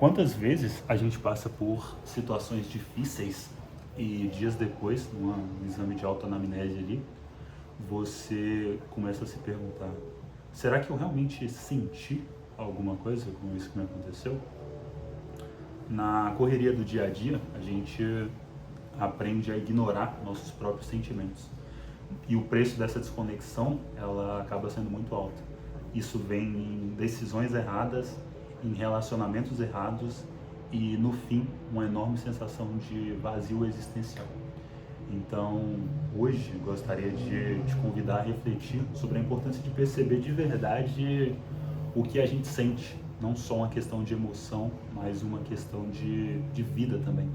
Quantas vezes a gente passa por situações difíceis e dias depois, num exame de autoanamnese ali, você começa a se perguntar: será que eu realmente senti alguma coisa com isso que me aconteceu? Na correria do dia a dia, a gente aprende a ignorar nossos próprios sentimentos. E o preço dessa desconexão, ela acaba sendo muito alta. Isso vem em decisões erradas, em relacionamentos errados e, no fim, uma enorme sensação de vazio existencial. Então, hoje, gostaria de te convidar a refletir sobre a importância de perceber de verdade o que a gente sente. Não só uma questão de emoção, mas uma questão de vida também.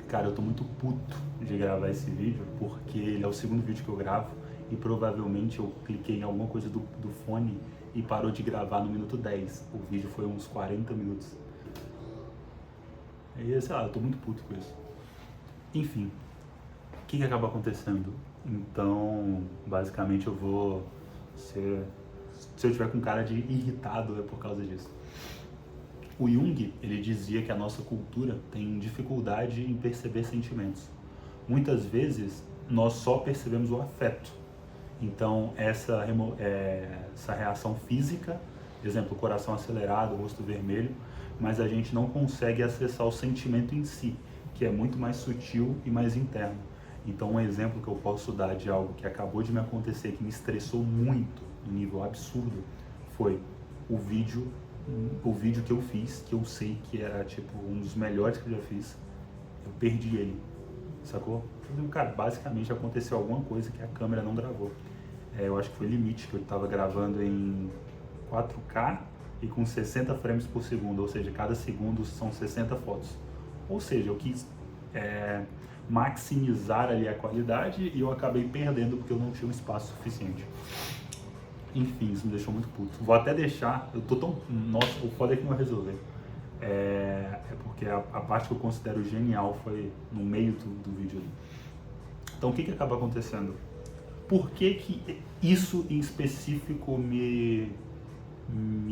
Cara, eu tô muito puto de gravar esse vídeo, porque ele é o segundo vídeo que eu gravo e provavelmente eu cliquei em alguma coisa do fone e parou de gravar no minuto 10. O vídeo foi uns 40 minutos. E sei lá, eu tô muito puto com isso. Enfim, o que acaba acontecendo? Então, basicamente eu vou ser... Se eu tiver com cara de irritado, é por causa disso. O Jung, ele dizia que a nossa cultura tem dificuldade em perceber sentimentos. Muitas vezes, nós só percebemos o afeto. Então, essa reação física, exemplo, coração acelerado, rosto vermelho, mas a gente não consegue acessar o sentimento em si, que é muito mais sutil e mais interno. Então, um exemplo que eu posso dar de algo que acabou de me acontecer, que me estressou muito, no nível absurdo, foi o vídeo que eu fiz, que eu sei que era tipo um dos melhores que eu já fiz. Eu perdi ele, sacou? Cara, basicamente aconteceu alguma coisa que a câmera não gravou. Eu acho que foi limite, que eu estava gravando em 4K e com 60 frames por segundo, ou seja, cada segundo são 60 fotos. Ou seja, eu quis maximizar ali a qualidade e eu acabei perdendo porque eu não tinha um espaço suficiente. Enfim, isso me deixou muito puto. Vou até deixar, eu tô tão... Nossa, o foda é que não vai resolver. É porque a parte que eu considero genial foi no meio do vídeo ali. Então, o que acaba acontecendo? Por que isso em específico me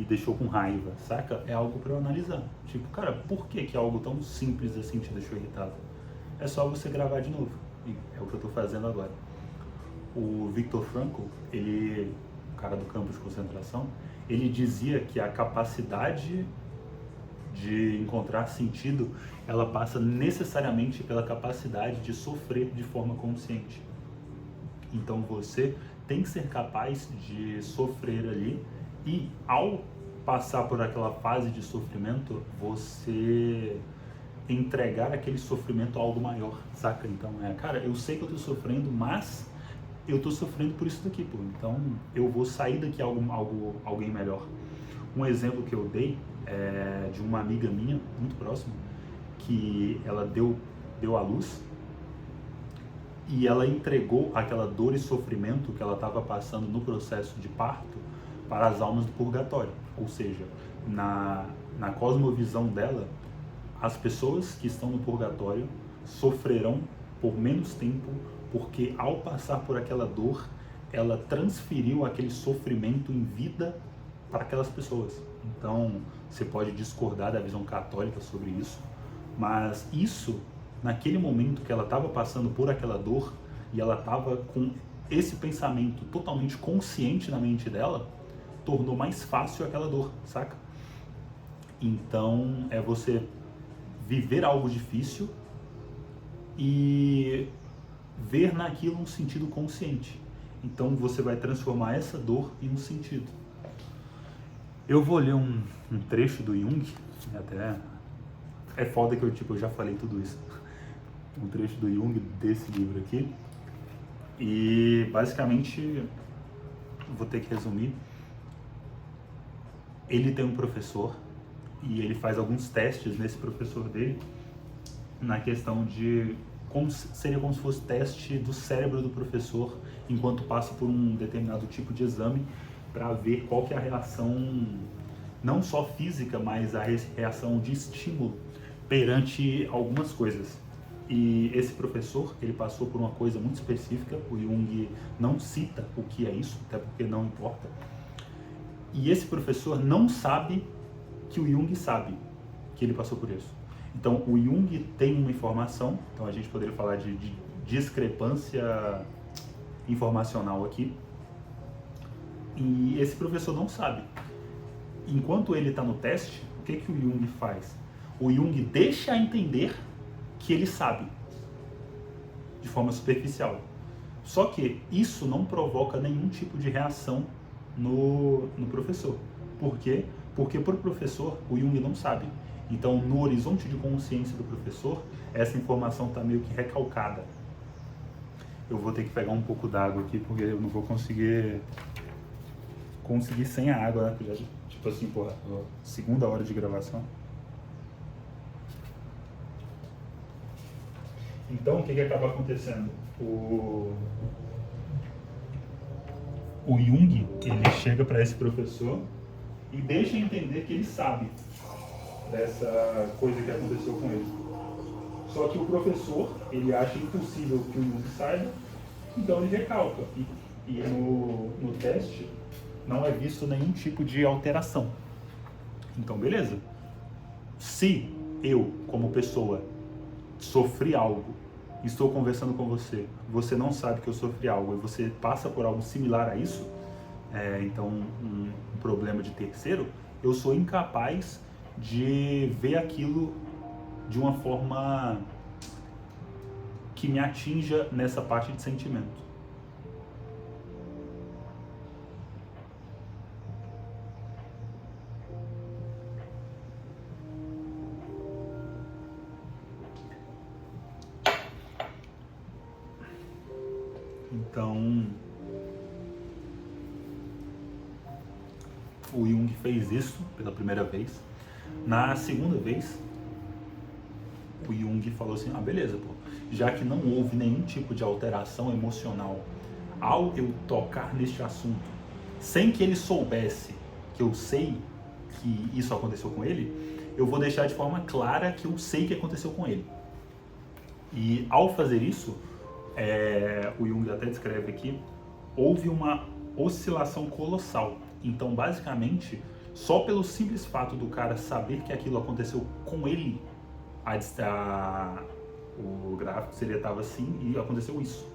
deixou com raiva, saca? É algo pra eu analisar. Tipo, cara, por que algo tão simples assim te deixou irritado? É só você gravar de novo. E é o que eu tô fazendo agora. O Viktor Frankl, ele... cara do campo de concentração, ele dizia que a capacidade de encontrar sentido, ela passa necessariamente pela capacidade de sofrer de forma consciente. Então você tem que ser capaz de sofrer ali e ao passar por aquela fase de sofrimento, você entregar aquele sofrimento a algo maior, saca? Então cara, eu sei que eu tô sofrendo, mas eu tô sofrendo por isso daqui, pô. Então eu vou sair daqui alguém melhor. Um exemplo que eu dei é de uma amiga minha, muito próxima, que ela deu à luz e ela entregou aquela dor e sofrimento que ela estava passando no processo de parto para as almas do purgatório. Ou seja, na cosmovisão dela, as pessoas que estão no purgatório sofrerão por menos tempo, porque ao passar por aquela dor, ela transferiu aquele sofrimento em vida para aquelas pessoas. Então, você pode discordar da visão católica sobre isso, mas isso, naquele momento que ela estava passando por aquela dor, e ela estava com esse pensamento totalmente consciente na mente dela, tornou mais fácil aquela dor, saca? Então, é você viver algo difícil e ver naquilo um sentido consciente. Então você vai transformar essa dor em um sentido. Eu vou ler um trecho do Jung, até é foda que eu já falei tudo isso. Um trecho do Jung desse livro aqui. E basicamente, vou ter que resumir. Ele tem um professor e ele faz alguns testes nesse professor dele na questão de seria como se fosse teste do cérebro do professor enquanto passa por um determinado tipo de exame para ver qual que é a reação, não só física, mas a reação de estímulo perante algumas coisas. E esse professor, ele passou por uma coisa muito específica, o Jung não cita o que é isso, até porque não importa. E esse professor não sabe que o Jung sabe que ele passou por isso. Então, o Jung tem uma informação, então a gente poderia falar de discrepância informacional aqui, e esse professor não sabe. Enquanto ele está no teste, o que o Jung faz? O Jung deixa entender que ele sabe, de forma superficial. Só que isso não provoca nenhum tipo de reação no professor. Por quê? Porque para o professor, o Jung não sabe. Então, no horizonte de consciência do professor, essa informação está meio que recalcada. Eu vou ter que pegar um pouco d'água aqui, porque eu não vou conseguir sem a água, né? Já, tipo assim, porra, segunda hora de gravação. Então, o que acaba acontecendo? O Jung, ele chega para esse professor e deixa entender que ele sabe dessa coisa que aconteceu com ele. Só que o professor, ele acha impossível que o Jung saiba, então ele recalca. E no teste não é visto nenhum tipo de alteração. Então, beleza. Se eu, como pessoa, sofri algo, estou conversando com você, você não sabe que eu sofri algo e você passa por algo similar a isso, então um problema de terceiro, eu sou incapaz de ver aquilo de uma forma que me atinja nessa parte de sentimento. Então, o Jung fez isso pela primeira vez. Na segunda vez, o Jung falou assim, beleza, pô, já que não houve nenhum tipo de alteração emocional ao eu tocar neste assunto, sem que ele soubesse que eu sei que isso aconteceu com ele, eu vou deixar de forma clara que eu sei que aconteceu com ele. E ao fazer isso, o Jung até descreve aqui, houve uma oscilação colossal. Então, basicamente, só pelo simples fato do cara saber que aquilo aconteceu com ele, o gráfico seria estava assim e aconteceu isso.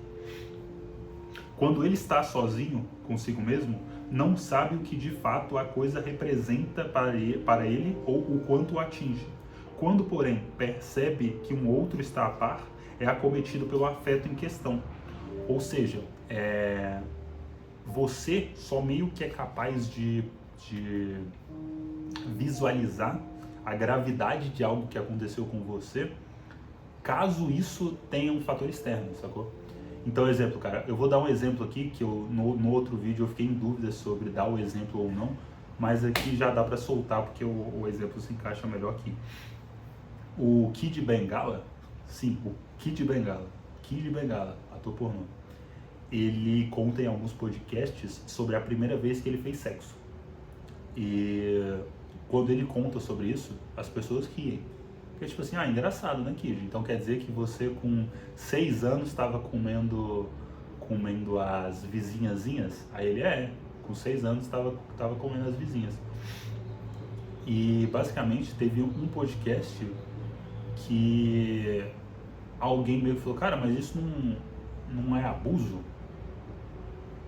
Quando ele está sozinho consigo mesmo, não sabe o que de fato a coisa representa para ele ou o quanto o atinge. Quando, porém, percebe que um outro está a par, é acometido pelo afeto em questão. Ou seja, você só meio que é capaz de visualizar a gravidade de algo que aconteceu com você, caso isso tenha um fator externo, sacou? Então, exemplo, cara, eu vou dar um exemplo aqui, que no outro vídeo eu fiquei em dúvida sobre dar o exemplo ou não, mas aqui já dá pra soltar, porque o exemplo se encaixa melhor aqui. O Kid Bengala, sim, o Kid Bengala, ator pornô, ele conta em alguns podcasts sobre a primeira vez que ele fez sexo. E quando ele conta sobre isso, as pessoas riem. Porque tipo assim, engraçado, né, Kid? Então quer dizer que você com 6 anos estava comendo as vizinhazinhas? Aí ele com 6 anos estava comendo as vizinhas. E basicamente teve um podcast que alguém meio que falou, cara, mas isso não é abuso?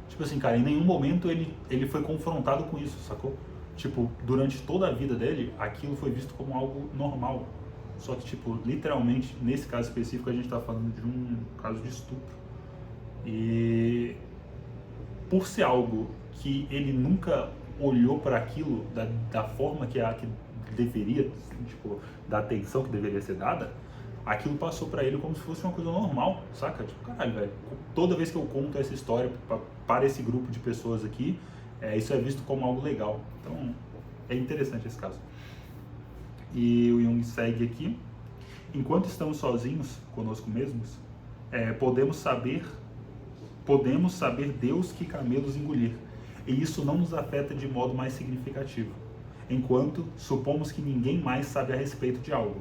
Tipo assim, cara, em nenhum momento ele foi confrontado com isso, sacou? Tipo, durante toda a vida dele, aquilo foi visto como algo normal. Só que, tipo, literalmente, nesse caso específico, a gente tá falando de um caso de estupro. E por ser algo que ele nunca olhou para aquilo da forma que deveria, tipo, da atenção que deveria ser dada, aquilo passou para ele como se fosse uma coisa normal, saca? Tipo, caralho, velho, toda vez que eu conto essa história para esse grupo de pessoas aqui, isso é visto como algo legal. Então, é interessante esse caso. E o Jung segue aqui. Enquanto estamos sozinhos conosco mesmos, podemos saber Deus que camelos engolir. E isso não nos afeta de modo mais significativo. Enquanto supomos que ninguém mais sabe a respeito de algo,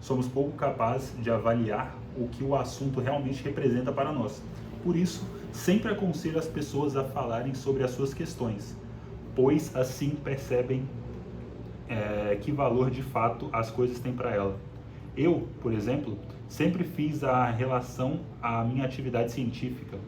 somos pouco capazes de avaliar o que o assunto realmente representa para nós. Por isso, sempre aconselho as pessoas a falarem sobre as suas questões, pois assim percebem que valor de fato as coisas têm para ela. Eu, por exemplo, sempre fiz a relação à minha atividade científica.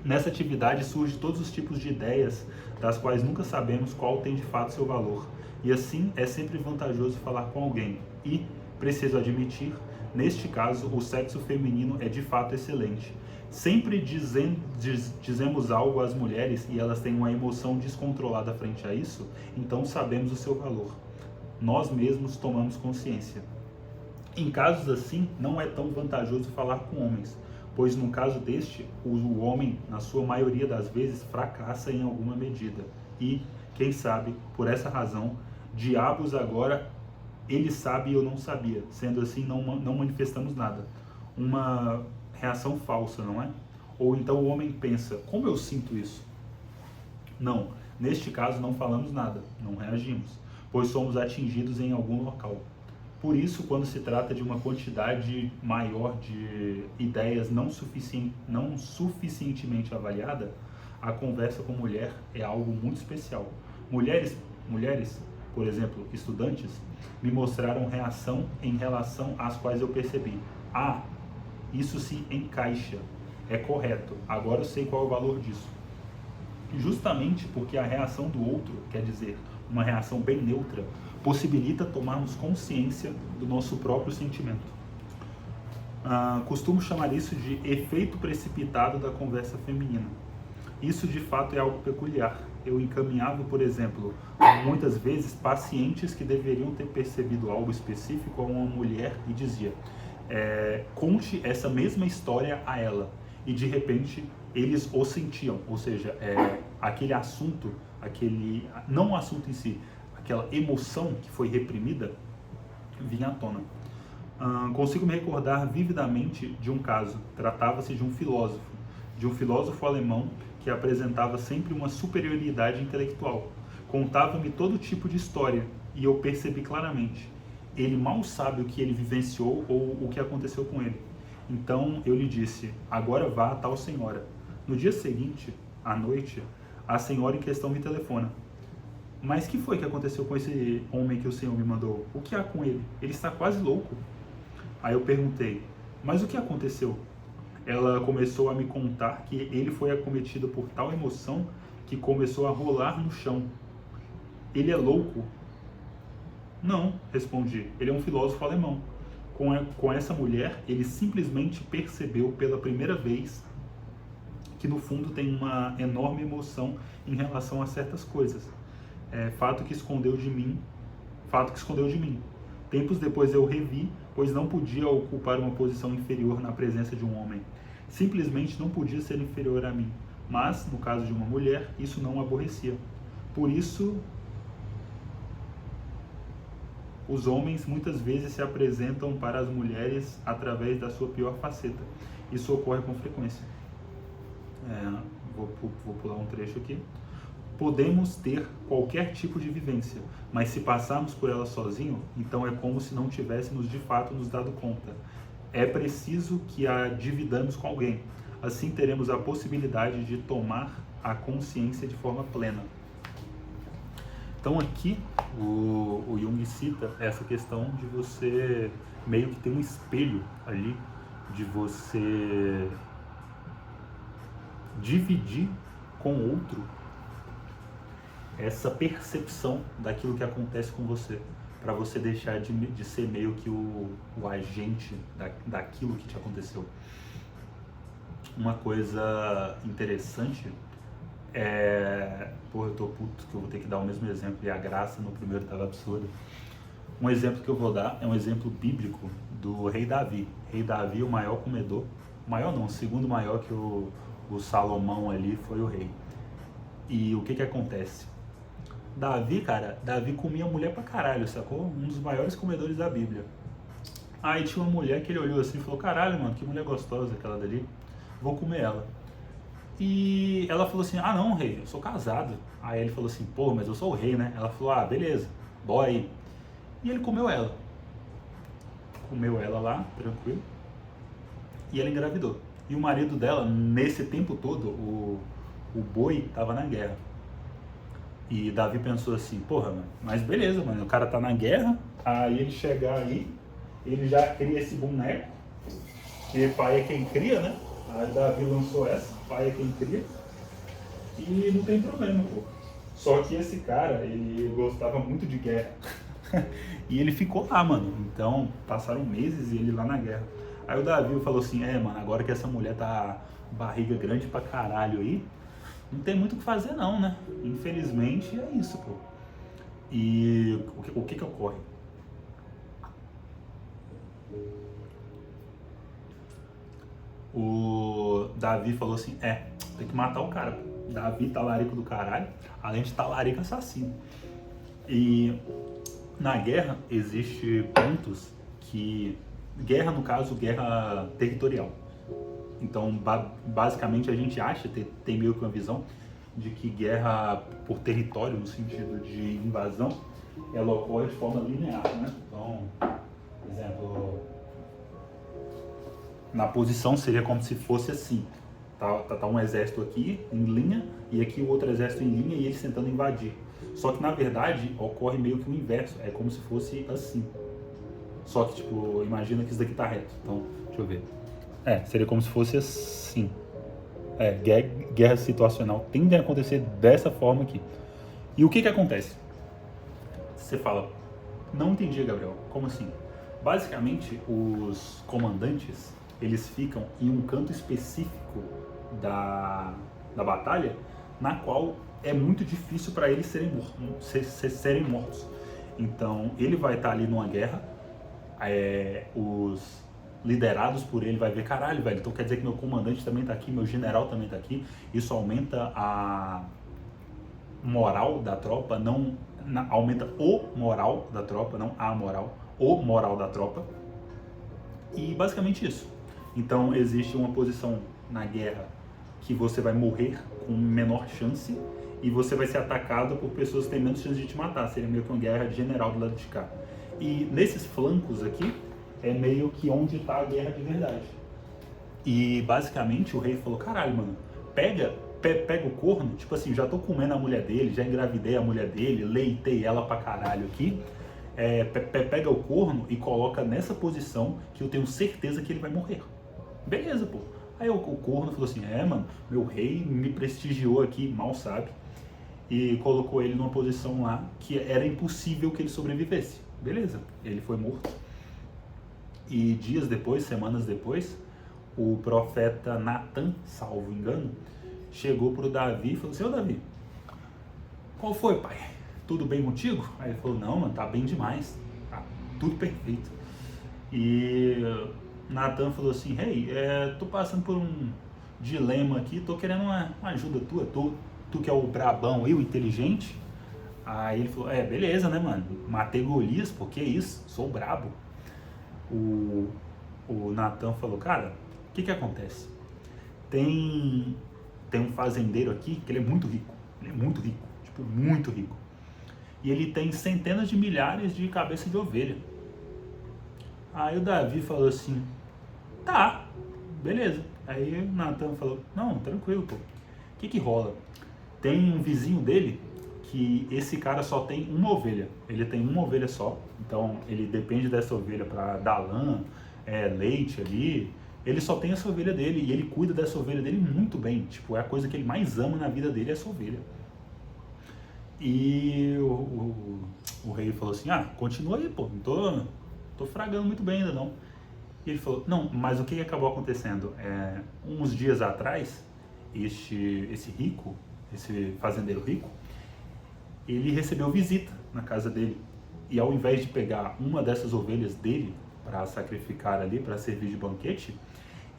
Nessa atividade surgem todos os tipos de ideias, das quais nunca sabemos qual tem de fato seu valor. E assim é sempre vantajoso falar com alguém. E, preciso admitir, neste caso, o sexo feminino é de fato excelente. Sempre dizemos algo às mulheres e elas têm uma emoção descontrolada frente a isso, então sabemos o seu valor. Nós mesmos tomamos consciência. Em casos assim, não é tão vantajoso falar com homens, pois no caso deste, o homem, na sua maioria das vezes, fracassa em alguma medida. E, quem sabe, por essa razão, diabos agora, ele sabe e eu não sabia. Sendo assim, não manifestamos nada. Uma reação falsa, não é? Ou então o homem pensa, como eu sinto isso? Não, neste caso não falamos nada, não reagimos, pois somos atingidos em algum local. Por isso, quando se trata de uma quantidade maior de ideias não suficientemente avaliada, a conversa com mulher é algo muito especial. Mulheres, por exemplo, estudantes, me mostraram reação em relação às quais eu percebi. Ah, isso se encaixa, é correto, agora eu sei qual é o valor disso. Justamente porque a reação do outro, quer dizer, uma reação bem neutra, possibilita tomarmos consciência do nosso próprio sentimento. Costumo chamar isso de efeito precipitado da conversa feminina. Isso de fato é algo peculiar. Eu encaminhava, por exemplo, muitas vezes pacientes que deveriam ter percebido algo específico a uma mulher e dizia, conte essa mesma história a ela. E de repente eles o sentiam, ou seja, aquele assunto, não o assunto em si, aquela emoção que foi reprimida, vinha à tona. Consigo me recordar vividamente de um caso. Tratava-se de um filósofo alemão que apresentava sempre uma superioridade intelectual. Contava-me todo tipo de história e eu percebi claramente. Ele mal sabe o que ele vivenciou ou o que aconteceu com ele. Então eu lhe disse, agora vá a tal senhora. No dia seguinte, à noite, a senhora em questão me telefona. Mas que foi que aconteceu com esse homem que o Senhor me mandou? O que há com ele? Ele está quase louco. Aí eu perguntei, mas o que aconteceu? Ela começou a me contar que ele foi acometido por tal emoção que começou a rolar no chão. Ele é louco? Não, respondi. Ele é um filósofo alemão. Com essa mulher, ele simplesmente percebeu pela primeira vez que no fundo tem uma enorme emoção em relação a certas coisas. Fato que escondeu de mim. Tempos depois eu revi, pois não podia ocupar uma posição inferior na presença de um homem. Simplesmente não podia ser inferior a mim. Mas, no caso de uma mulher, isso não o aborrecia. Por isso, os homens muitas vezes se apresentam para as mulheres através da sua pior faceta. Isso ocorre com frequência. Vou pular um trecho aqui. Podemos ter qualquer tipo de vivência, mas se passarmos por ela sozinho, então é como se não tivéssemos de fato nos dado conta. É preciso que a dividamos com alguém. Assim teremos a possibilidade de tomar a consciência de forma plena. Então aqui o Jung cita essa questão de você meio que ter um espelho ali, de você dividir com o outro essa percepção daquilo que acontece com você, para você deixar de ser meio que o agente daquilo que te aconteceu. Uma coisa interessante eu tô puto que eu vou ter que dar o mesmo exemplo, e a graça no primeiro estava absurda. Um exemplo que eu vou dar é um exemplo bíblico do rei Davi. Rei Davi, o maior comedor, o segundo maior que o Salomão ali foi o rei. E o que acontece? Davi comia mulher pra caralho, sacou? Um dos maiores comedores da Bíblia. Aí tinha uma mulher que ele olhou assim e falou, caralho, mano, que mulher gostosa aquela dali, vou comer ela. E ela falou assim, ah não, rei, eu sou casado. Aí ele falou assim, pô, mas eu sou o rei, né? Ela falou, ah, beleza, bora aí. E ele comeu ela. Comeu ela lá, tranquilo. E ela engravidou. E o marido dela, nesse tempo todo, o boi estava na guerra. E Davi pensou assim, porra, mano, mas beleza, mano, o cara tá na guerra, aí ele chegar aí, ele já cria esse boneco, que pai é quem cria, né? Aí Davi lançou essa, pai é quem cria, e não tem problema, pô. Só que esse cara, ele gostava muito de guerra. E ele ficou lá, mano. Então, passaram meses e ele lá na guerra. Aí o Davi falou assim, mano, agora que essa mulher tá barriga grande pra caralho aí, não tem muito o que fazer não, né? Infelizmente é isso, pô. E o que ocorre? O Davi falou assim, tem que matar o cara, pô. Davi talarico do caralho, além de talarico assassino. E na guerra existe pontos que... Guerra, no caso, guerra territorial. Então, basicamente, a gente acha, tem meio que uma visão de que guerra por território, no sentido de invasão, ela ocorre de forma linear, né? Então, por exemplo, na posição seria como se fosse assim. Tá um exército aqui, em linha, e aqui o outro exército em linha, e eles tentando invadir. Só que, na verdade, ocorre meio que o inverso. É como se fosse assim. Só que, tipo, imagina que isso daqui tá reto. Então, deixa eu ver. Seria como se fosse assim. Guerra situacional tende a acontecer dessa forma aqui. E o que acontece? Você fala, não entendi, Gabriel. Como assim? Basicamente, os comandantes, eles ficam em um canto específico da batalha, na qual é muito difícil para eles serem mortos. Então, ele vai estar ali numa guerra, os liderados por ele vai ver, caralho, velho, então quer dizer que meu comandante também tá aqui, meu general também tá aqui. Isso aumenta a moral da tropa, aumenta o moral da tropa, não a moral, o moral da tropa. E basicamente isso. Então existe uma posição na guerra que você vai morrer com menor chance e você vai ser atacado por pessoas que têm menos chance de te matar. Seria meio que uma guerra de general do lado de cá. E nesses flancos aqui é meio que onde está a guerra de verdade. E basicamente o rei falou, caralho, mano, pega o corno, tipo assim, já tô comendo a mulher dele, já engravidei a mulher dele, leitei ela pra caralho aqui, pega o corno e coloca nessa posição que eu tenho certeza que ele vai morrer. Beleza, pô. Aí o corno falou assim, mano, meu rei me prestigiou aqui, mal sabe, e colocou ele numa posição lá que era impossível que ele sobrevivesse. Beleza, ele foi morto. E dias depois, semanas depois, o profeta Natan, salvo engano, chegou pro Davi e falou assim, ô Davi, qual foi, pai? Tudo bem contigo? Aí ele falou, não, mano, tá bem demais, tá tudo perfeito. E Natan falou assim, tô passando por um dilema aqui, tô querendo uma ajuda tua, tu que é o brabão e o inteligente. Aí ele falou, beleza, né, mano, matei Golias, pô, que isso, sou brabo. O Natan falou, cara, o que acontece? Tem um fazendeiro aqui que ele é muito rico, tipo, muito rico. E ele tem centenas de milhares de cabeças de ovelha. Aí o Davi falou assim, tá, beleza. Aí o Natan falou, não, tranquilo, pô. O que rola? Tem um vizinho dele que esse cara só tem uma ovelha. Ele tem uma ovelha só, então ele depende dessa ovelha para dar lã, leite ali. Ele só tem essa ovelha dele e ele cuida dessa ovelha dele muito bem. Tipo, é a coisa que ele mais ama na vida dele, é essa ovelha. E o rei falou assim, continua aí, pô, não tô fragando muito bem ainda não. E ele falou, não, mas o que acabou acontecendo? Uns dias atrás, esse rico, esse fazendeiro rico, ele recebeu visita na casa dele. E ao invés de pegar uma dessas ovelhas dele para sacrificar ali, para servir de banquete,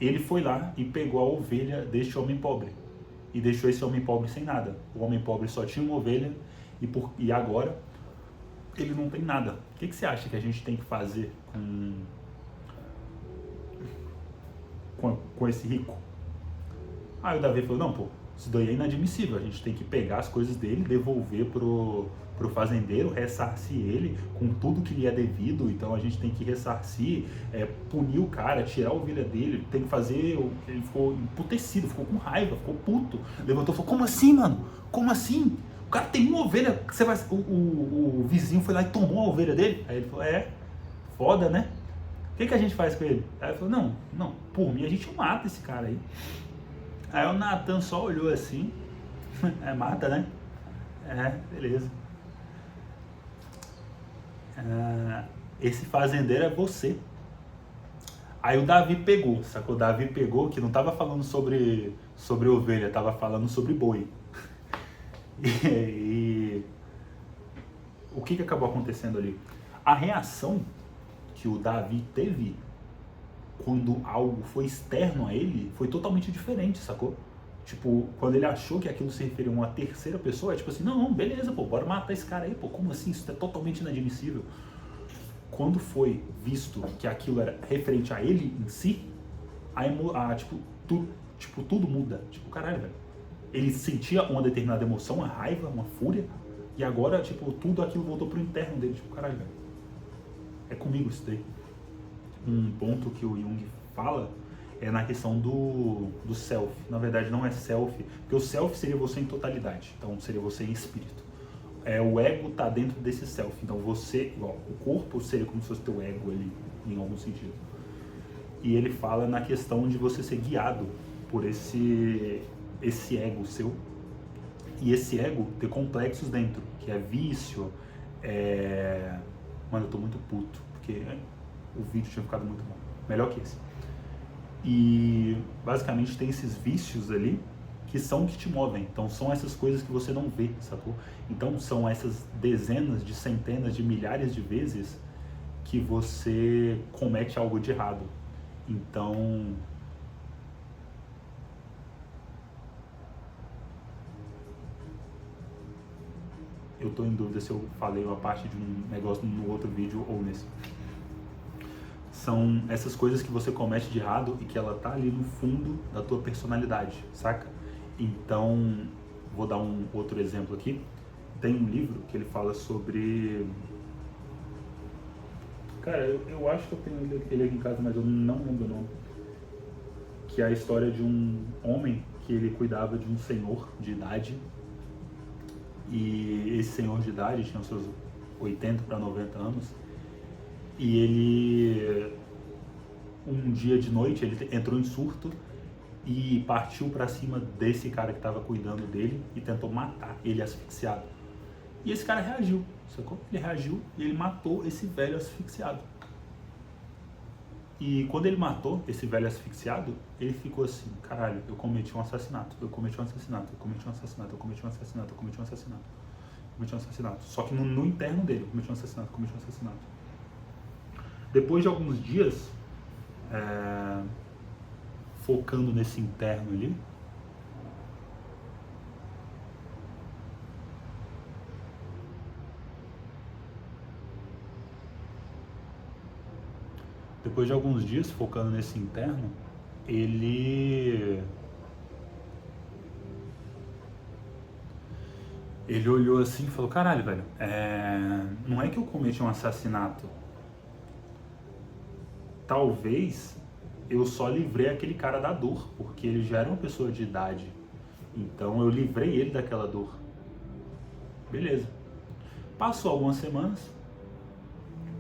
ele foi lá e pegou a ovelha deste homem pobre. E deixou esse homem pobre sem nada. O homem pobre só tinha uma ovelha e agora ele não tem nada. O que você acha que a gente tem que fazer com esse rico? Aí o Davi falou, não, pô, isso daí é inadmissível, a gente tem que pegar as coisas dele, devolver pro fazendeiro, ressarcir ele com tudo que lhe é devido. Então a gente tem que ressarcir, punir o cara, tirar a ovelha dele, tem que fazer. Ele ficou emputecido, ficou com raiva, ficou puto, levantou e falou, como assim, mano? Como assim? o cara tem uma ovelha, o vizinho foi lá e tomou a ovelha dele. Aí ele falou, foda, né? O que a gente faz com ele? Aí ele falou, não, por mim a gente mata esse cara aí. Aí o Natan só olhou assim, mata, né? Beleza. Esse fazendeiro é você. Aí o Davi pegou, sacou? O Davi pegou que não tava falando sobre ovelha, tava falando sobre boi. E o que acabou acontecendo ali? A reação que o Davi teve quando algo foi externo a ele foi totalmente diferente, sacou? Tipo, quando ele achou que aquilo se referia a uma terceira pessoa, é tipo assim, não, beleza, pô, bora matar esse cara aí, pô, como assim? Isso é totalmente inadmissível. Quando foi visto que aquilo era referente a ele em si, tudo muda. Tipo, caralho, velho. Ele sentia uma determinada emoção, uma raiva, uma fúria, e agora, tipo, tudo aquilo voltou pro interno dele. Tipo, caralho, velho. É comigo isso daí. Um ponto que o Jung fala é na questão do self. Na verdade, não é self, porque o self seria você em totalidade. Então, seria você em espírito. O ego tá dentro desse self. Então, você, igual, o corpo seria como se fosse teu ego ali, em algum sentido. E ele fala na questão de você ser guiado por esse ego seu. E esse ego ter complexos dentro, que é vício. Mano, eu tô muito puto, porque o vídeo tinha ficado muito bom. Melhor que esse. E basicamente tem esses vícios ali que são que te movem. Então são essas coisas que você não vê, sacou? Então são essas dezenas de centenas de milhares de vezes que você comete algo de errado. Então eu tô em dúvida se eu falei uma parte de um negócio no outro vídeo ou nesse. São essas coisas que você comete de errado e que ela tá ali no fundo da tua personalidade, saca? Então, vou dar um outro exemplo aqui. Tem um livro que ele fala sobre... Cara, eu acho que eu tenho ele aqui em casa, mas eu não lembro o nome. Que é a história de um homem que ele cuidava de um senhor de idade. E esse senhor de idade tinha os seus 80 para 90 anos. E ele, um dia de noite, ele entrou em surto e partiu para cima desse cara que estava cuidando dele e tentou matar ele asfixiado. E esse cara reagiu, sacou? Ele reagiu e ele matou esse velho asfixiado. E quando ele matou esse velho asfixiado, ele ficou assim, caralho, eu cometi um assassinato, eu cometi um assassinato, eu cometi um assassinato, eu cometi um assassinato, eu cometi um assassinato, eu cometi um assassinato. Só que no interno dele, eu cometi um assassinato, eu cometi um assassinato. Depois de alguns dias, focando nesse interno ali, ele olhou assim e falou, caralho, velho, não é que eu cometi um assassinato. Talvez eu só livrei aquele cara da dor, porque ele já era uma pessoa de idade. Então eu livrei ele daquela dor. Beleza. Passou algumas semanas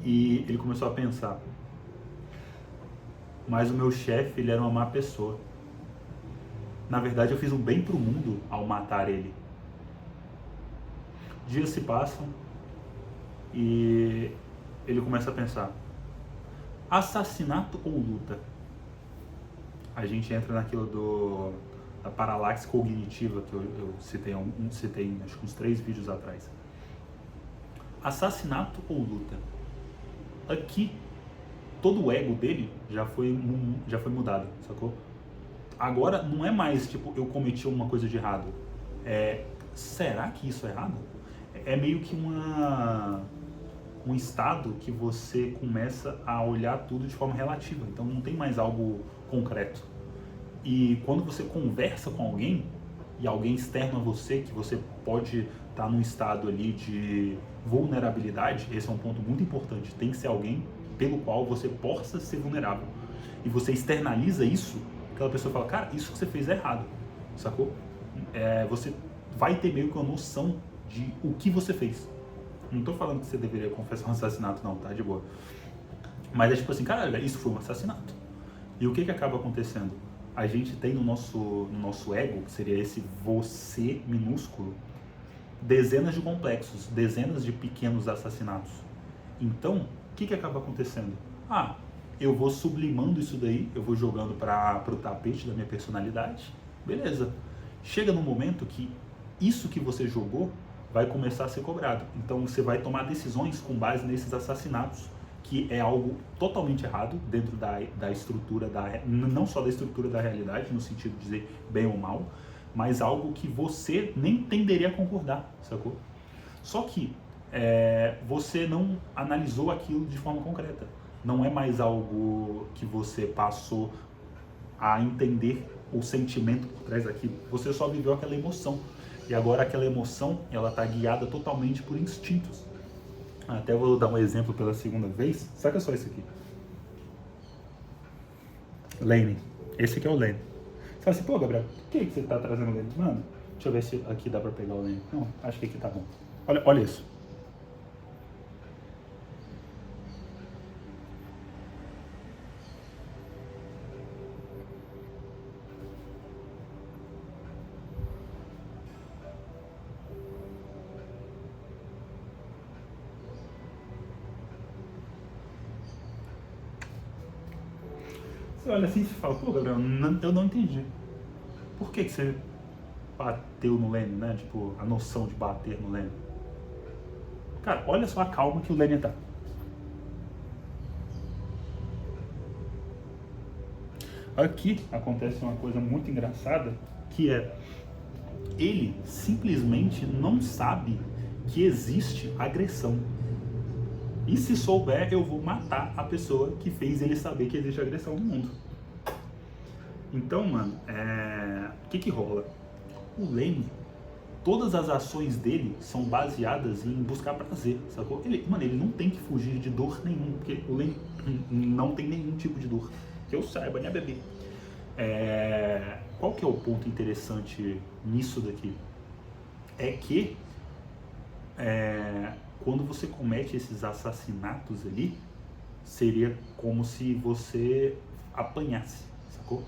e ele começou a pensar, mas o meu chefe, ele era uma má pessoa. Na verdade, eu fiz um bem pro mundo ao matar ele. Dias se passam e ele começa a pensar, assassinato ou luta? A gente entra naquilo da paralaxe cognitiva que eu citei acho que uns 3 vídeos atrás. Assassinato ou luta? Aqui, todo o ego dele já foi mudado, sacou? Agora não é mais tipo, eu cometi uma coisa de errado. Será que isso é errado? É meio que um estado que você começa a olhar tudo de forma relativa, então não tem mais algo concreto. E quando você conversa com alguém, e alguém externo a você, que você pode estar num estado ali de vulnerabilidade, esse é um ponto muito importante, tem que ser alguém pelo qual você possa ser vulnerável. E você externaliza isso, aquela pessoa fala, cara, isso que você fez é errado, sacou? Você vai ter meio que uma noção de o que você fez. Não tô falando que você deveria confessar um assassinato não, tá? De boa. Mas é tipo assim, cara, isso foi um assassinato. E o que acaba acontecendo? A gente tem no nosso ego, que seria esse você minúsculo, dezenas de complexos, dezenas de pequenos assassinatos. Então, o que acaba acontecendo? Eu vou sublimando isso daí, eu vou jogando para o tapete da minha personalidade, beleza. Chega num momento que isso que você jogou vai começar a ser cobrado. Então você vai tomar decisões com base nesses assassinatos, que é algo totalmente errado dentro da estrutura, não só da estrutura da realidade, no sentido de dizer bem ou mal, mas algo que você nem tenderia a concordar, sacou? Só que você não analisou aquilo de forma concreta. Não é mais algo que você passou a entender o sentimento por trás daquilo. Você só viveu aquela emoção. E agora aquela emoção, ela está guiada totalmente por instintos. Até vou dar um exemplo pela segunda vez. Saca só isso aqui. Lane. Esse aqui é o Lane. Você fala assim, pô, Gabriel, por que você está trazendo o Lane? Mano, deixa eu ver se aqui dá para pegar o Lane. Não, acho que aqui tá bom. Olha isso. Você olha assim e fala, pô, Gabriel, eu não entendi. Por que você bateu no Lane, né? Tipo, a noção de bater no Lane. Cara, olha só a calma que o Lane tá. Aqui acontece uma coisa muito engraçada, que é ele simplesmente não sabe que existe agressão. E se souber, eu vou matar a pessoa que fez ele saber que existe agressão no mundo. Então, mano, o que rola? O Lane, todas as ações dele são baseadas em buscar prazer, sacou? Ele não tem que fugir de dor nenhuma, porque o Lane não tem nenhum tipo de dor. Que eu saiba, né, bebê? Qual que é o ponto interessante nisso daqui? É que quando você comete esses assassinatos ali, seria como se você apanhasse, sacou?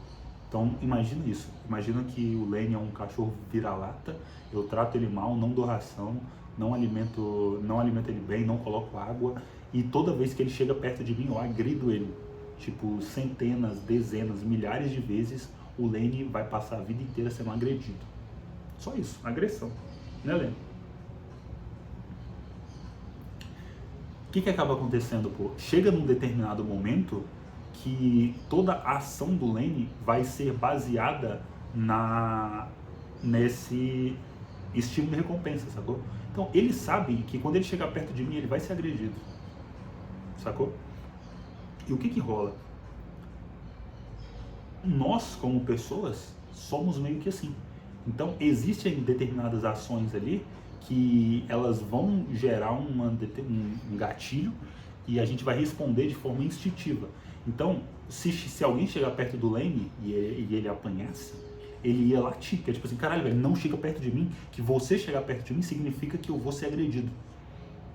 Então imagina isso, imagina que o Lane é um cachorro vira-lata, eu trato ele mal, não dou ração, não alimento ele bem, não coloco água, e toda vez que ele chega perto de mim eu agrido ele, tipo centenas, dezenas, milhares de vezes, o Lane vai passar a vida inteira sendo agredido. Só isso, agressão, né, Lane? O que acaba acontecendo, pô? Chega num determinado momento que toda a ação do Lane vai ser baseada nesse estímulo e recompensa, sacou? Então ele sabe que quando ele chegar perto de mim ele vai ser agredido, sacou? E o que rola? Nós, como pessoas, somos meio que assim. Então existem determinadas ações ali que elas vão gerar um gatilho e a gente vai responder de forma instintiva. Então, se alguém chegar perto do Lane e ele apanhasse, ele ia latir, que é tipo assim, caralho, velho, não chega perto de mim, que você chegar perto de mim significa que eu vou ser agredido.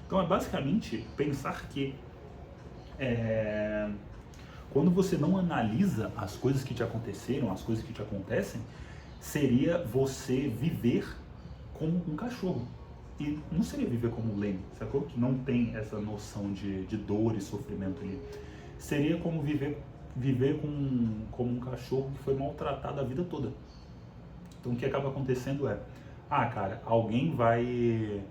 Então é basicamente pensar que quando você não analisa as coisas que te aconteceram, as coisas que te acontecem, seria você viver como um cachorro. E não seria viver como um Lane, sacou? Que não tem essa noção de dor e sofrimento ali. Seria como viver como um cachorro que foi maltratado a vida toda. Então o que acaba acontecendo cara, alguém vai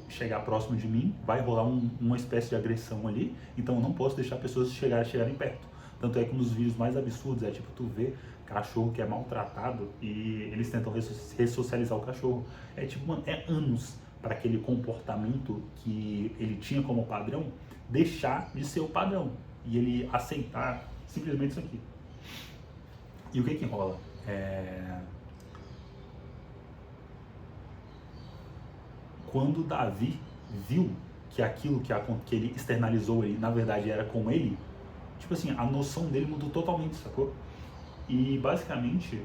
chegar próximo de mim, vai rolar uma espécie de agressão ali, então eu não posso deixar pessoas chegarem perto. Tanto é que nos vídeos mais absurdos tipo, tu vê cachorro que é maltratado e eles tentam ressocializar o cachorro. Tipo, mano, anos para aquele comportamento que ele tinha como padrão deixar de ser o padrão e ele aceitar simplesmente isso aqui. E o que rola? Quando Davi viu que aquilo que ele externalizou ele, na verdade era com ele, tipo assim, a noção dele mudou totalmente, sacou? E basicamente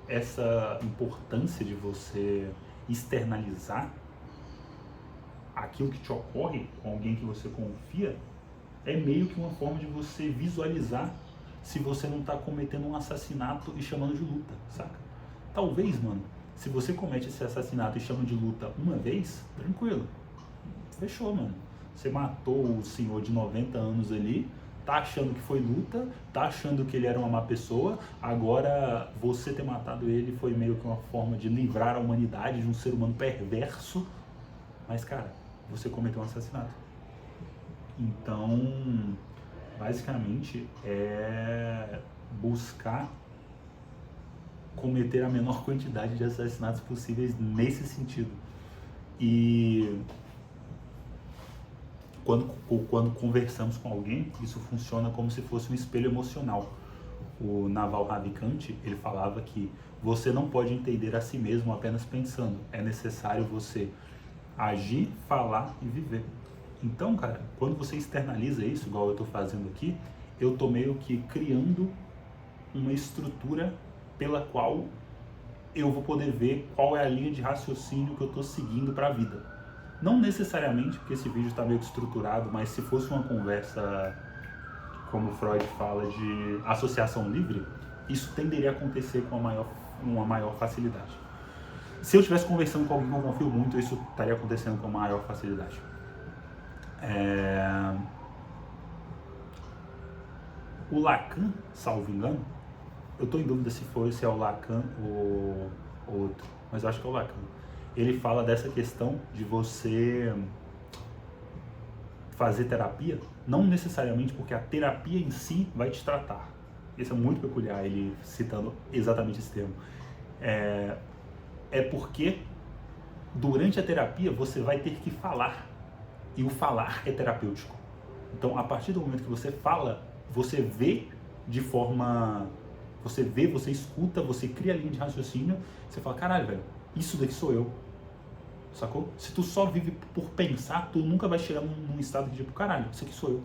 essa importância de você externalizar aquilo que te ocorre com alguém que você confia é meio que uma forma de você visualizar se você não está cometendo um assassinato e chamando de luta, saca? Talvez, mano, se você comete esse assassinato e chama de luta uma vez, tranquilo, fechou, mano. Você matou o senhor de 90 anos ali, tá achando que foi luta, tá achando que ele era uma má pessoa, agora você ter matado ele foi meio que uma forma de livrar a humanidade de um ser humano perverso, mas, cara, você cometeu um assassinato. Então, basicamente, é buscar cometer a menor quantidade de assassinatos possíveis nesse sentido. E quando conversamos com alguém, isso funciona como se fosse um espelho emocional. O Naval Ravikant, ele falava que você não pode entender a si mesmo apenas pensando. É necessário você agir, falar e viver. Então, cara, quando você externaliza isso, igual eu estou fazendo aqui, eu estou meio que criando uma estrutura pela qual eu vou poder ver qual é a linha de raciocínio que eu estou seguindo para a vida. Não necessariamente, porque esse vídeo está meio que estruturado, mas se fosse uma conversa, como Freud fala, de associação livre, isso tenderia a acontecer com uma maior facilidade. Se eu estivesse conversando com alguém que eu confio muito, isso estaria acontecendo com maior facilidade. O Lacan, salvo engano, eu estou em dúvida se é o Lacan ou outro, mas eu acho que é o Lacan. Ele fala dessa questão de você fazer terapia, não necessariamente porque a terapia em si vai te tratar. Isso é muito peculiar, ele citando exatamente esse termo. É porque durante a terapia você vai ter que falar, e o falar é terapêutico. Então, a partir do momento que você fala, você vê de forma... Você vê, você escuta, você cria a linha de raciocínio, você fala, caralho, velho, isso daqui sou eu. Sacou? Se tu só vive por pensar, tu nunca vai chegar num estado de tipo, caralho, isso aqui sou eu.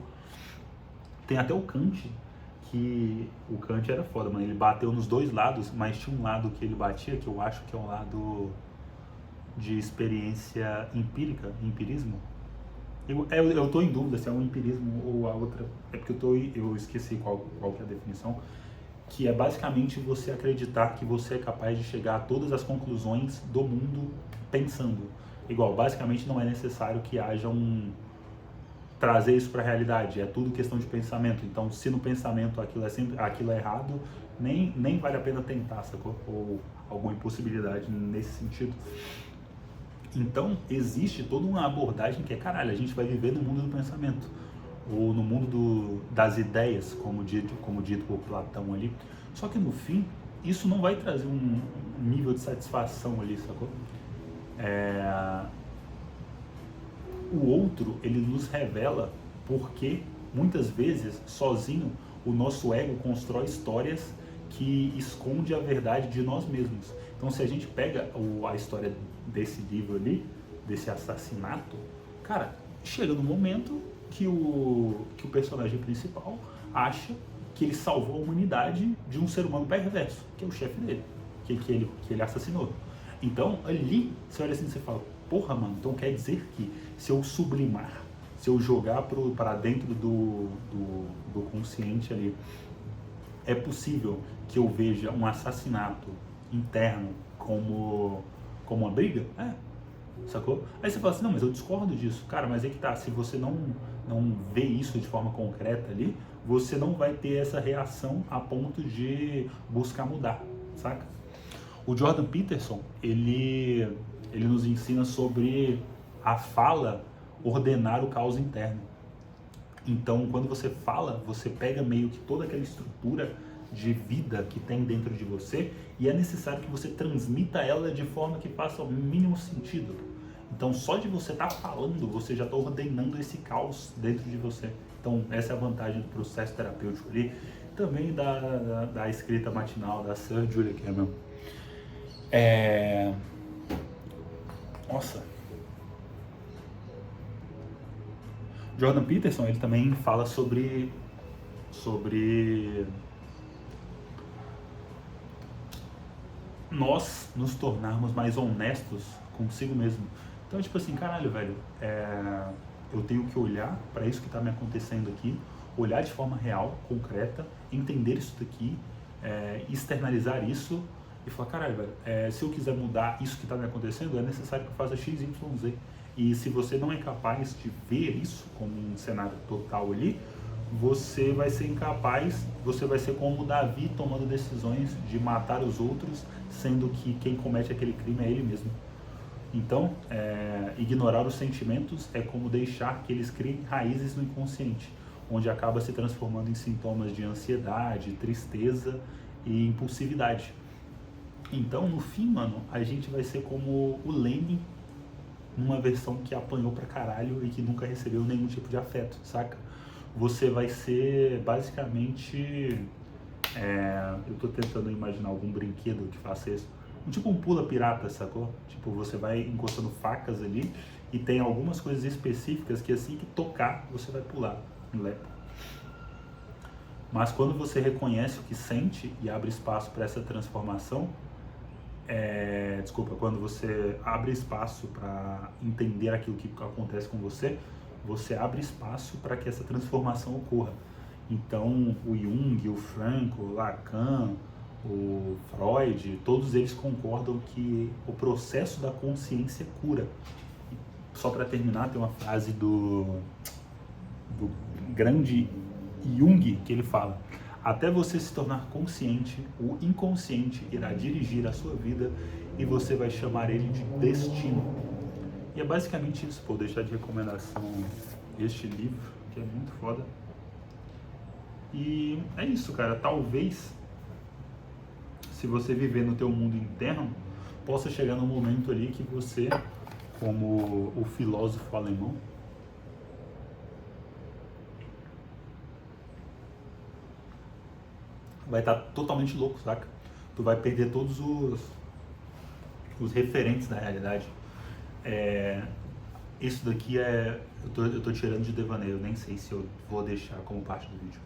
Tem até o Kant, que o Kant era foda, mano, ele bateu nos dois lados, mas tinha um lado que ele batia, que eu acho que é um lado de experiência empírica, empirismo. Eu tô em dúvida se é um empirismo ou a outra, é porque eu esqueci qual que é a definição, que é basicamente você acreditar que você é capaz de chegar a todas as conclusões do mundo pensando. Igual, basicamente não é necessário que haja trazer isso para a realidade, é tudo questão de pensamento. Então, se no pensamento aquilo é errado, nem vale a pena tentar, sacou? Ou alguma impossibilidade nesse sentido. Então, existe toda uma abordagem que é, caralho, a gente vai viver no mundo do pensamento, ou no mundo das ideias, como dito por Platão ali. Só que no fim, isso não vai trazer um nível de satisfação ali, sacou? O outro, ele nos revela porque, muitas vezes, sozinho, o nosso ego constrói histórias que esconde a verdade de nós mesmos. Então, se a gente pega a história desse livro ali, desse assassinato, cara, chega no momento que o personagem principal acha que ele salvou a humanidade de um ser humano perverso, que é o chefe dele, que ele assassinou. Então, ali, você olha assim e você fala, porra, mano, então quer dizer que se eu sublimar, se eu jogar para dentro do consciente ali, é possível que eu veja um assassinato interno como uma briga? Sacou? Aí você fala assim, não, mas eu discordo disso. Cara, mas é que tá, se você não vê isso de forma concreta ali, você não vai ter essa reação a ponto de buscar mudar, saca? O Jordan Peterson, ele nos ensina sobre a fala ordenar o caos interno. Então, quando você fala, você pega meio que toda aquela estrutura de vida que tem dentro de você e é necessário que você transmita ela de forma que faça o mínimo sentido. Então, só de você estar falando, você já está ordenando esse caos dentro de você. Então, essa é a vantagem do processo terapêutico ali, também da escrita matinal da Sir Julia Cameron. Nossa. Jordan Peterson, ele também fala sobre nós nos tornarmos mais honestos consigo mesmo. Então, tipo assim, caralho, velho, eu tenho que olhar para isso que está me acontecendo aqui, olhar de forma real, concreta, entender isso daqui, externalizar isso e falar, caralho, velho, se eu quiser mudar isso que está me acontecendo, é necessário que eu faça X, Y, Z. E se você não é capaz de ver isso como um cenário total ali, você vai ser incapaz, você vai ser como Davi tomando decisões de matar os outros, sendo que quem comete aquele crime é ele mesmo. Então, ignorar os sentimentos é como deixar que eles criem raízes no inconsciente, onde acaba se transformando em sintomas de ansiedade, tristeza e impulsividade. Então, no fim, mano, a gente vai ser como o Lenny numa versão que apanhou pra caralho e que nunca recebeu nenhum tipo de afeto, saca? Você vai ser basicamente... eu tô tentando imaginar algum brinquedo que faça isso. Tipo um pula pirata, sacou? Tipo, você vai encostando facas ali e tem algumas coisas específicas que assim que tocar, você vai pular no lepo. Mas quando você reconhece o que sente e abre espaço para essa transformação, quando você abre espaço para entender aquilo que acontece com você, você abre espaço para que essa transformação ocorra. Então, o Jung, o Frank, o Lacan, o Freud, todos eles concordam que o processo da consciência cura. Só para terminar, tem uma frase do grande Jung que ele fala: até você se tornar consciente, o inconsciente irá dirigir a sua vida e você vai chamar ele de destino. E é basicamente isso. Vou deixar de recomendação este livro, que é muito foda. E é isso, cara. Talvez, se você viver no teu mundo interno, possa chegar num momento ali que você, como o filósofo alemão, vai estar totalmente louco, saca? Tu vai perder todos os referentes da realidade. Isso daqui eu tô tirando de devaneio, nem sei se eu vou deixar como parte do vídeo.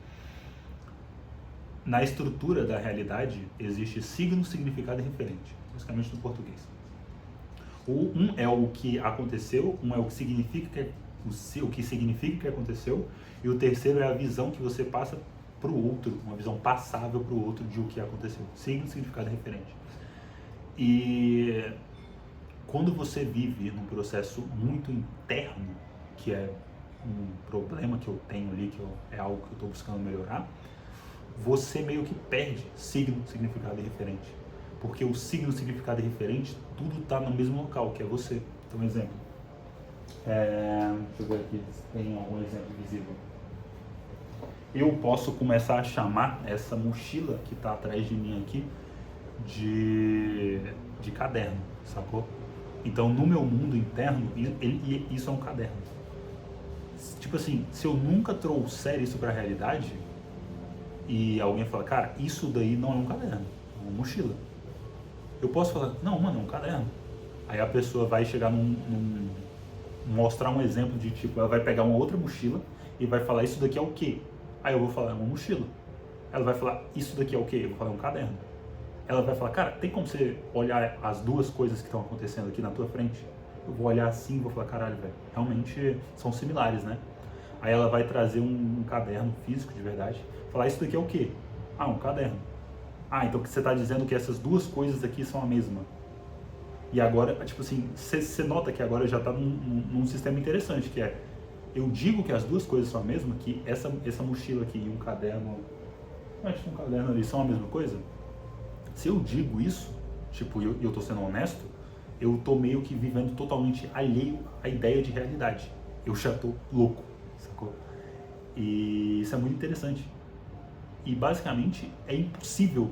Na estrutura da realidade existe signo, significado e referente, basicamente no português. Um é o que aconteceu, um é o que significa que aconteceu, e o terceiro é a visão que você passa para o outro, uma visão passável para o outro de o que aconteceu. Signo, significado e referente. E quando você vive num processo muito interno, que é um problema que eu tenho ali, é algo que eu estou buscando melhorar, você meio que perde signo, significado e referente. Porque o signo, significado e referente, tudo está no mesmo local, que é você. Então, exemplo. Deixa eu ver aqui se tem algum exemplo visível. Eu posso começar a chamar essa mochila que está atrás de mim aqui de caderno, sacou? Então, no meu mundo interno, isso é um caderno. Tipo assim, se eu nunca trouxer isso para a realidade e alguém fala, cara, isso daí não é um caderno, é uma mochila. Eu posso falar, não, mano, é um caderno. Aí a pessoa vai chegar mostrar um exemplo de tipo, ela vai pegar uma outra mochila e vai falar, isso daqui é o quê? Aí eu vou falar, é uma mochila. Ela vai falar, isso daqui é o quê? Eu vou falar, é um caderno. Ela vai falar, cara, tem como você olhar as duas coisas que estão acontecendo aqui na tua frente? Eu vou olhar assim e vou falar, caralho, velho, realmente são similares, né? Aí ela vai trazer um caderno físico de verdade, falar, isso daqui é o quê? Ah, um caderno. Ah, então você está dizendo que essas duas coisas aqui são a mesma. E agora, tipo assim, você nota que agora já está num sistema interessante, que é, eu digo que as duas coisas são a mesma, que essa mochila aqui e um caderno, acho que um caderno ali são a mesma coisa. Se eu digo isso, tipo, eu tô sendo honesto, eu tô meio que vivendo totalmente alheio à ideia de realidade. Eu já tô louco, sacou? E isso é muito interessante. E basicamente é impossível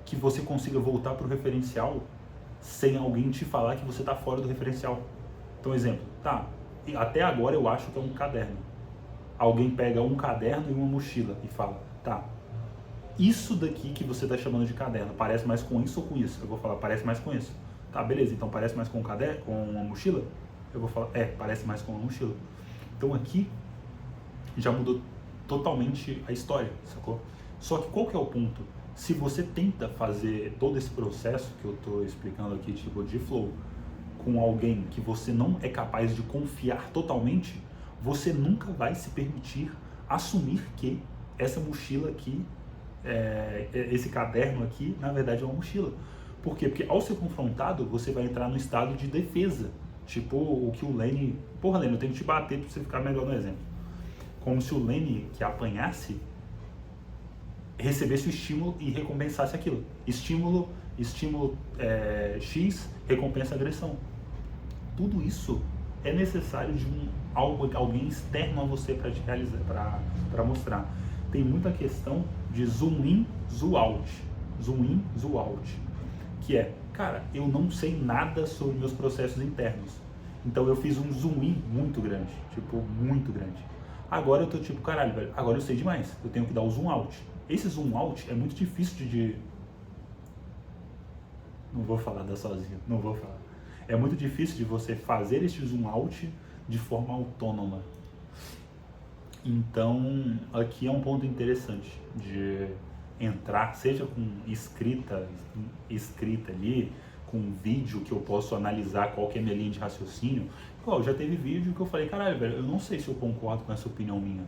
que você consiga voltar para o referencial sem alguém te falar que você está fora do referencial. Então, exemplo, tá, até agora eu acho que é um caderno. Alguém pega um caderno e uma mochila e fala, tá, isso daqui que você está chamando de caderno, parece mais com isso ou com isso? Eu vou falar, parece mais com isso. Tá, beleza, então parece mais com um caderno, com uma mochila? Eu vou falar, parece mais com uma mochila. Então aqui já mudou totalmente a história, sacou? Só que qual que é o ponto? se você tenta fazer todo esse processo que eu estou explicando aqui, tipo de flow, com alguém que você não é capaz de confiar totalmente, você nunca vai se permitir assumir que essa mochila aqui, esse caderno aqui, na verdade é uma mochila. Por quê? Porque ao ser confrontado, você vai entrar no estado de defesa. Tipo o que o Lenny... Porra, Lenny, eu tenho que te bater pra você ficar melhor no exemplo. Como se o Lenny, que apanhasse, recebesse o estímulo e recompensasse aquilo. Estímulo X, recompensa agressão. Tudo isso é necessário de alguém externo a você para te realizar, para mostrar. Tem muita questão de zoom in, zoom out. Zoom in, zoom out. Que é, cara, eu não sei nada sobre meus processos internos. Então eu fiz um zoom in muito grande. Tipo, muito grande. Agora eu tô tipo, caralho, velho, agora eu sei demais. Eu tenho que dar o zoom out. Esse zoom out é muito difícil de... Não vou falar da sozinho, não vou falar. É muito difícil de você fazer este zoom out de forma autônoma. Então, aqui é um ponto interessante de entrar, seja com escrita ali, com vídeo que eu posso analisar qual que é a minha linha de raciocínio. Igual, já teve vídeo que eu falei, caralho, velho, eu não sei se eu concordo com essa opinião minha.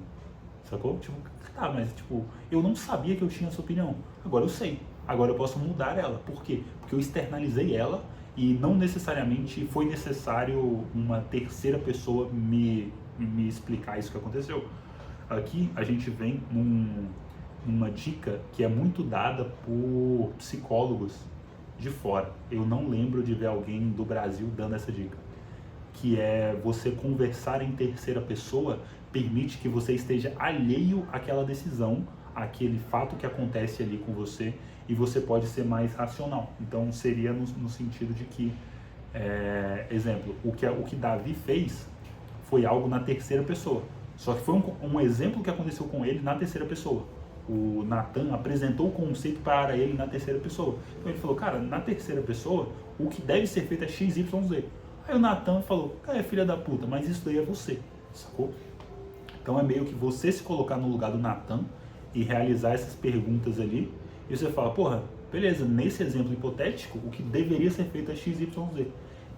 Sacou? Tipo, tá, mas tipo, eu não sabia que eu tinha essa opinião. Agora eu sei. Agora eu posso mudar ela. Por quê? Porque eu externalizei ela e não necessariamente foi necessário uma terceira pessoa me explicar isso que aconteceu. Aqui a gente vem numa dica que é muito dada por psicólogos de fora. Eu não lembro de ver alguém do Brasil dando essa dica. Que é você conversar em terceira pessoa permite que você esteja alheio àquela decisão, àquele fato que acontece ali com você, e você pode ser mais racional. Então seria no sentido de que, exemplo, o que Davi fez foi algo na terceira pessoa. Só que foi um exemplo que aconteceu com ele na terceira pessoa. O Natan apresentou o conceito para ele na terceira pessoa. Então ele falou, cara, na terceira pessoa, o que deve ser feito é X, Y, Z. Aí o Natan falou, cara, filha da puta, mas isso daí é você, sacou? Então é meio que você se colocar no lugar do Natan e realizar essas perguntas ali. E você fala, porra, beleza, nesse exemplo hipotético, o que deveria ser feito é X, Y, Z.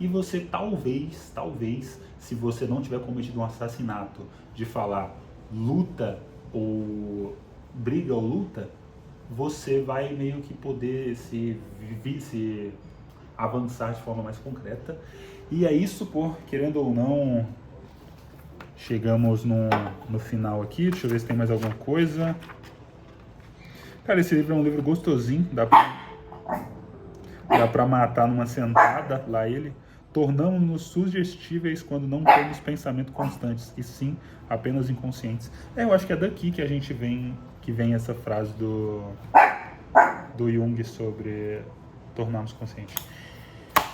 E você talvez, se você não tiver cometido um assassinato, de falar luta ou briga ou luta, você vai meio que poder se avançar de forma mais concreta. E é isso, querendo ou não, chegamos no final aqui. Deixa eu ver se tem mais alguma coisa. Cara, esse livro é um livro gostosinho, dá pra matar numa sentada, lá ele. Tornamos-nos sugestíveis quando não temos pensamentos constantes, e sim apenas inconscientes. Eu acho que é daqui que a gente vem essa frase do Jung sobre tornarmos conscientes.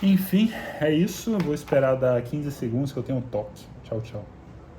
Enfim, é isso. Eu vou esperar dar 15 segundos que eu tenho um toque. Tchau, tchau.